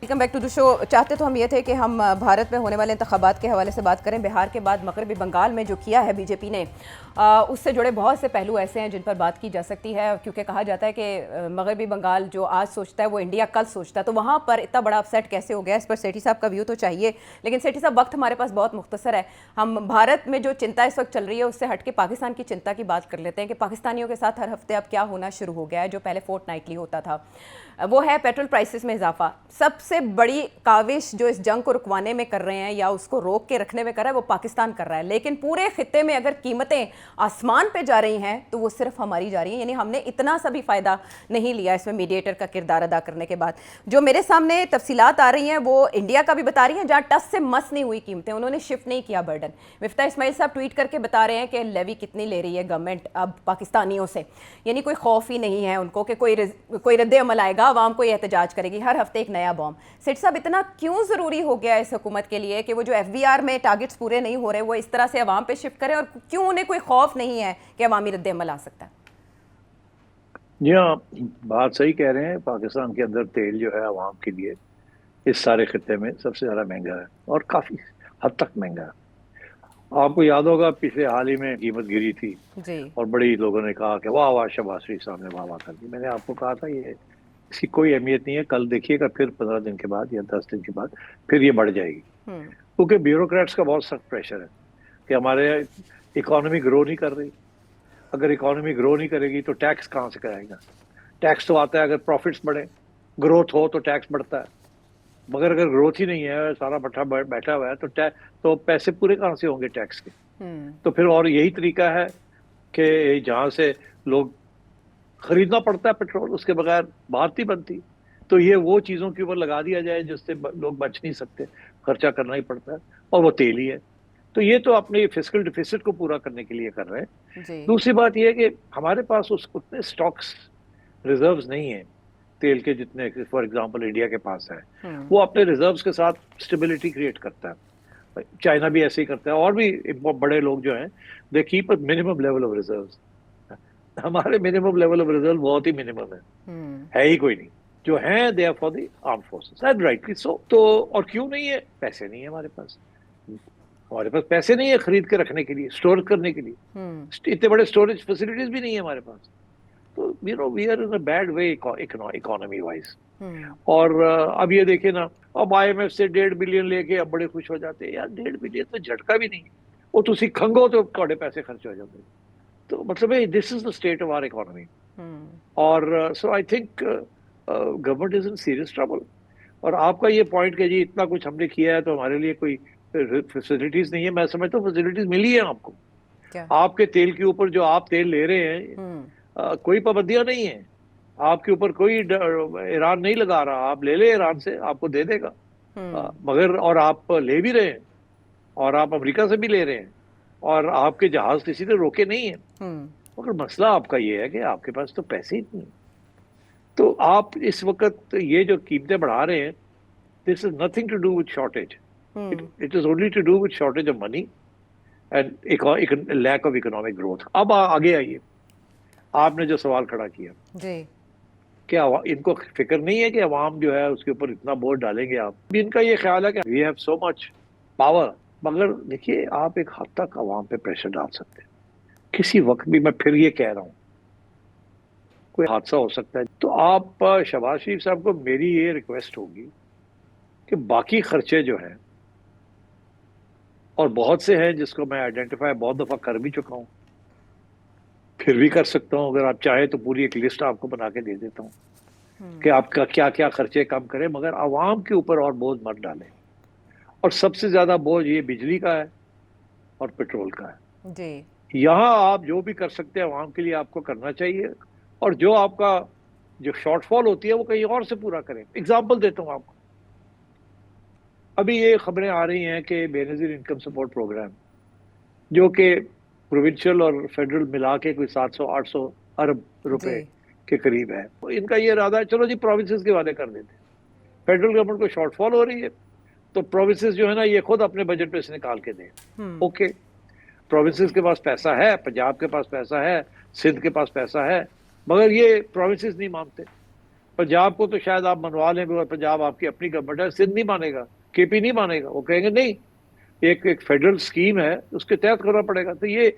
Welcome back to the show. चाहते तो हम ये थे कि हम भारत में होने वाले इंतखाबात के हवाले से बात करें। बिहार के बाद मगरबी बंगाल में जो किया है बीजेपी ने, उससे जुड़े बहुत से पहलू ऐसे हैं जिन पर बात की जा सकती है, क्योंकि कहा जाता है कि मगरबी बंगाल जो आज सोचता है वो इंडिया कल सोचता है। तो वहाँ पर इतना बड़ा अपसेट कैसे हो गया, इस पर सेठी साहब का व्यू तो चाहिए। लेकिन सेठी साहब, वक्त हमारे पास बहुत मुख्तसर है। हम भारत में जो चिंता इस वक्त चल रही है उससे हट के पाकिस्तान की चिंता की बात कर लेते हैं कि पाकिस्तानियों के साथ हर हफ्ते अब क्या होना शुरू हो गया है, जो पहले फोर्टनाइटली होता था। वो है पेट्रोल प्राइसेस में इजाफा। सबसे बड़ी काविश जो इस जंग को रुकवाने में कर रहे हैं या उसको रोक के रखने में कर रहा है वो पाकिस्तान कर रहा है। लेकिन पूरे खित्ते में अगर कीमतें आसमान पे जा रही हैं तो वो सिर्फ हमारी जा रही हैं, यानी हमने इतना सा भी फ़ायदा नहीं लिया इसमें मीडिएटर का किरदार अदा करने के बाद। जो मेरे सामने तफसीलात आ रही हैं वो इंडिया का भी बता रही हैं, जहाँ टस से मस नहीं हुई कीमतें, उन्होंने शिफ्ट नहीं किया बर्डन। मिफ्ता इस्माइल साहब ट्वीट करके बता रहे हैं कि लेवी कितनी ले रही है गवर्नमेंट अब पाकिस्तानियों से, यानी कोई खौफ ही नहीं है उनको कि कोई रद्द अमल आएगा, आवाम को एहतजाज करेगी, हर हफ्ते एक नया बॉम्ब। सेठ साहब, इतना क्यों ज़रूरी हो गया इस हुकूमत के लिए कि वो जो FVR में टारगेट्स पूरे नहीं हो रहे वो इस तरह से अवाम पे शिफ्ट करें, और क्यों उन्हें कोई खौफ नहीं है कि अवामी रद्द अमल आ सकता है? जी हाँ, बात सही कह रहे हैं। पाकिस्तान के अंदर तेल जो है आवाम के लिए इस सारे खत्ते में सबसे ज़्यादा महंगा है और काफ़ी हद तक महंगा है। आपको याद होगा पिछले हाल ही में कीमत गिरी थी जी। और बड़ी लोगों ने कहा कि वाह वाह, शहबाज शरीफ साहब ने वाह वाह कर दी। मैंने आपको कहा था ये इसकी कोई अहमियत नहीं है। कल देखिएगा फिर 15 दिन के बाद या 10 दिन के बाद फिर ये बढ़ जाएगी, क्योंकि ब्यूरोक्रेट्स का बहुत सख्त प्रेशर है कि हमारे इकोनॉमी ग्रो नहीं कर रही। अगर इकोनॉमी ग्रो नहीं करेगी तो टैक्स कहाँ से कराएगा? टैक्स तो आता है अगर प्रॉफिट्स बढ़े, ग्रोथ हो तो टैक्स बढ़ता है। मगर अगर ग्रोथ ही नहीं है, सारा भट्ठा बैठा हुआ है, तो पैसे पूरे कहाँ से होंगे टैक्स के? तो फिर और यही तरीका है कि जहाँ से लोग खरीदना पड़ता है पेट्रोल, उसके बगैर बात नहीं बनती। तो ये वो चीज़ों के ऊपर लगा दिया जाए जिससे लोग बच नहीं सकते, खर्चा करना ही पड़ता है, और वो तेल ही है। तो ये तो अपने फिस्कल डिफिसिट को पूरा करने के लिए कर रहे हैं। जी। दूसरी बात यह है कि हमारे पास उतने स्टॉक्स रिजर्व्स नहीं है तेल के जितने फॉर एग्जांपल इंडिया के पास है। वो अपने रिजर्व्स के साथ स्टेबिलिटी क्रिएट करता है। चाइना भी ऐसे ही करता है, और भी बड़े लोग जो हैं they keep a minimum level of reserves. हमारे मिनिमम लेवल ऑफ रिजर्व बहुत ही मिनिमम है ही कोई नहीं। जो है they are for the arm forces and rightly so. तो और क्यों नहीं है? पैसे नहीं है हमारे पास। हमारे पास पैसे नहीं है खरीद के रखने के लिए, स्टोर करने के लिए। इतने बड़े स्टोरेज फैसिलिटीज भी नहीं है हमारे पास। तो we are in a bad way economy wise. और अब ये देखिए ना, अब IMF से 1.5 बिलियन लेके अब बड़े खुश हो जाते हैं। यार 1.5 बिलियन तो झटका भी नहीं, वो तुसी खंगो तो थोड़े पैसे खर्च हो जाते हैं। तो मतलब this is the state of our economy. और so I think government is in serious trouble. और आपका ये पॉइंट कि जी इतना कुछ हमने किया है तो हमारे लिए कोई फैसिलिटीज नहीं है, मैं समझता हूँ फैसिलिटीज मिली है आपको। क्या? आपके तेल के ऊपर जो आप तेल ले रहे हैं, कोई पाबंदियां नहीं है आपके ऊपर। कोई ईरान नहीं लगा रहा, आप ले ले ईरान से, आपको दे देगा। मगर और आप ले भी रहे हैं, और आप अमेरिका से भी ले रहे हैं, और आपके जहाज किसी ने रोके नहीं है। मगर मसला आपका ये है कि आपके पास तो पैसे ही नहीं है। तो आप इस वक्त ये जो कीमतें बढ़ा रहे हैं, this is nothing to do with shortage. It is only to do with shortage of money and lack of economic growth. अब आगे आइए, आपने जो सवाल खड़ा किया जी। क्या इनको फिक्र नहीं है कि अवाम जो है उसके ऊपर इतना बोझ डालेंगे? आप भी इनका ये ख्याल है कि we have so much power. मगर देखिए, आप एक हद तक अवाम पे प्रेशर डाल सकते हैं किसी वक्त भी। मैं फिर ये कह रहा हूँ, कोई हादसा हो सकता है। तो आप शहबाज शरीफ साहब को मेरी ये रिक्वेस्ट होगी कि बाकी खर्चे जो हैं, और बहुत से हैं जिसको मैं आइडेंटिफाई बहुत दफा कर भी चुका हूँ, फिर भी कर सकता हूँ, अगर आप चाहे तो पूरी एक लिस्ट आपको बना के दे देता हूँ कि आपका क्या क्या खर्चे कम करें, मगर आवाम के ऊपर और बोझ मत डालें। और सबसे ज्यादा बोझ ये बिजली का है और पेट्रोल का है। जी। यहाँ आप जो भी कर सकते हैं आवाम के लिए आपको करना चाहिए, और जो आपका जो शॉर्टफॉल होती है वो कहीं और से पूरा करें। एग्जाम्पल देता हूँ आपको। अभी ये खबरें आ रही हैं कि बेनजीर इनकम सपोर्ट प्रोग्राम, जो कि प्रोविंशियल और फेडरल मिला के कोई 700-800 अरब जी। रुपए के करीब है, तो इनका ये इरादा है चलो जी प्रोविंसेस के वादे कर देते हैं। फेडरल गवर्नमेंट को शॉर्टफॉल हो रही है तो प्रोविंसेस जो है ना ये खुद अपने बजट पे से निकाल के दें। ओके, प्रोविंसेस के पास पैसा है, पंजाब के पास पैसा है, सिंध के पास पैसा है, मगर ये प्रोविंसेस नहीं मानते। पंजाब को तो शायद आप मनवा लें, और पंजाब आपकी अपनी गवर्नमेंट है, सिंध नहीं मानेगा, केपी नहीं मानेगा, वो कहेंगे नहीं, एक एक फेडरल स्कीम है, उसके तहत करना पड़ेगा। तो ये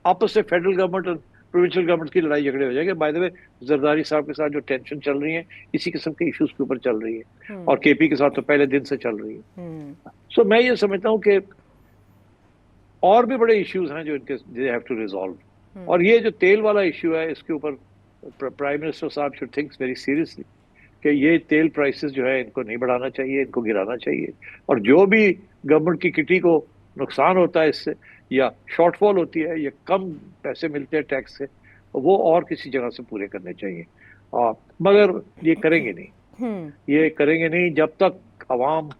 आपस में फेडरल गवर्नमेंट और प्रोविंशियल गवर्नमेंट की लड़ाई झगड़े हो जाएंगे। बाय द वे, जरदारी साहब के साथ जो टेंशन चल रही है इसी किस्म के इश्यूज के ऊपर चल रही है, और केपी के साथ तो पहले दिन से चल रही है। सो मैं ये समझता हूँ कि और भी बड़े इश्यूज हैं जो इनके दे हैव टू रिजॉल्व। और ये जो तेल वाला इश्यू है, इसके ऊपर प्राइम मिनिस्टर साहब शुड थिंक वेरी सीरियसली कि ये तेल प्राइसेस जो है इनको नहीं बढ़ाना चाहिए, इनको गिराना चाहिए, और जो भी गवर्नमेंट की किटी को नुकसान होता है इससे, या शॉर्टफॉल होती है, या कम पैसे मिलते हैं टैक्स से, वो और किसी जगह से पूरे करने चाहिए। मगर ये करेंगे नहीं, ये करेंगे नहीं जब तक अवाम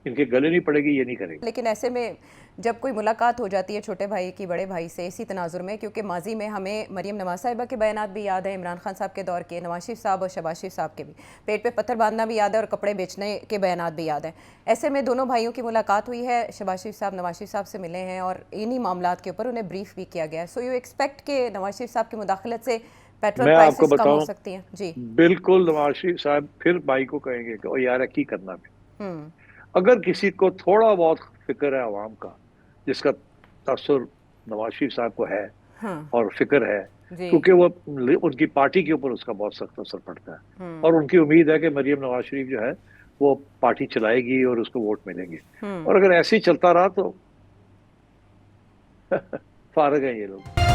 इनके गले नहीं पड़ेगी, ये नहीं करेंगे। लेकिन ऐसे में जब कोई मुलाकात हो जाती है छोटे भाई की बड़े भाई से इसी तनाजुर में, क्योंकि माजी में हमें मरीम नवाज साहिबा के बयानात भी याद है, इमरान खान साहब के दौर के, नवाज शरीफ साहब और शहबाज शरीफ साहब के भी पेट पे पत्थर बांधना भी याद है, और कपड़े बेचने के बयानात भी याद है। ऐसे में दोनों भाइयों की मुलाकात हुई है, शहबाज शरीफ साहब नवाज शरीफ साहब से मिले हैं और इन्हीं मामलात के ऊपर उन्हें ब्रीफ भी किया गया है। सो यू एक्सपेक्ट के नवाज शरीफ साहब की मुदाखलत से पेट्रोल प्राइसेस कम हो सकती हैं? जी बिल्कुल, नवाज शरीफ साहब फिर भाई को कहेंगे कि ओ यार की करना भी। अगर किसी को थोड़ा बहुत फिक्र है आवाम का, जिसका तासुर नवाज शरीफ साहब को है, और फिक्र है, क्योंकि वो उनकी पार्टी के ऊपर उसका बहुत सख्त असर पड़ता है, और उनकी उम्मीद है कि मरियम नवाज शरीफ जो है वो पार्टी चलाएगी और उसको वोट मिलेंगे। और अगर ऐसे ही चलता रहा तो फारग है ये लोग।